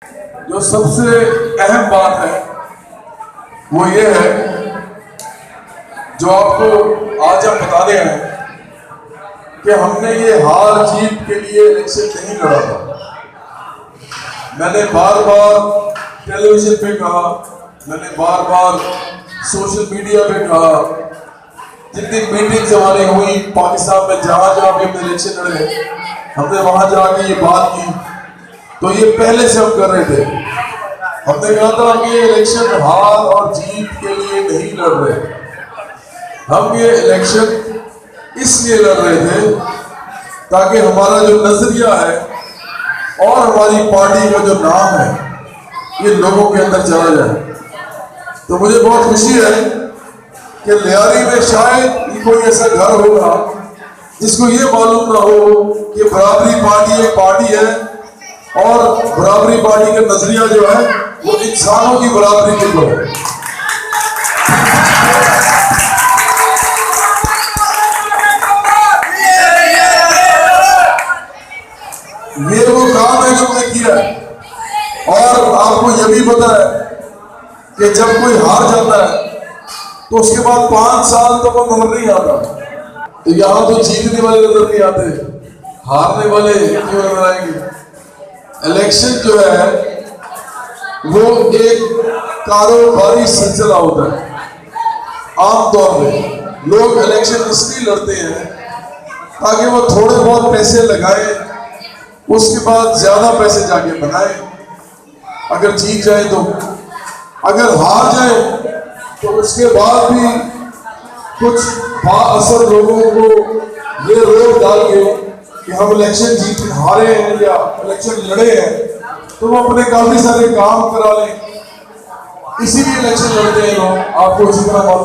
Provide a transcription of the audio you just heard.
जो सबसे अहम बात है वो ये है जो आपको आज हम बता रहे हैं कि हमने ये हार जीत के लिए इलेक्शन नहीं लड़ा था। मैंने बार बार टेलीविजन पे कहा, मैंने बार बार सोशल मीडिया पे कहा, जितनी मीटिंग्स हमारी हुई पाकिस्तान में जहां जहां भी हमने इलेक्शन लड़े हमने वहां जाके ये बात की। तो ये पहले से हम कर रहे थे। हमने कहा था कि ये इलेक्शन हार और जीत के लिए नहीं लड़ रहे, हम ये इलेक्शन इसलिए लड़ रहे थे ताकि हमारा जो नजरिया है और हमारी पार्टी का जो नाम है ये लोगों के अंदर चला जाए। तो मुझे बहुत खुशी है कि लियारी में शायद ही कोई ऐसा घर होगा जिसको ये मालूम ना हो कि बराबरी पार्टी एक पार्टी है और बराबरी पार्टी का नजरिया जो है वो इंसानों की बराबरी के ऊपर है। ये वो काम है जो हमने किया है। और आपको ये भी पता है कि जब कोई हार जाता है तो उसके बाद 5 साल तो वो नजर नहीं आता। तो यहां तो जीतने वाले नजर नहीं आते, हारने वाले क्यों नजर आएंगे। इलेक्शन जो है वो एक कारोबारी सिलसिला होता है। आमतौर पे लोग इलेक्शन इसलिए लड़ते हैं ताकि वो थोड़े बहुत पैसे लगाए, उसके बाद ज्यादा पैसे जाके बनाए। अगर जीत जाए तो, अगर हार जाए तो उसके बाद भी कुछ बाअसर लोगों को ये रोक डाल के कि हम इलेक्शन जीत हारे हैं या इलेक्शन लड़े हैं तो वो अपने काफी सारे काम करा लें, इसीलिए इलेक्शन लड़ते हैं लोग। आपको इसी तरह बात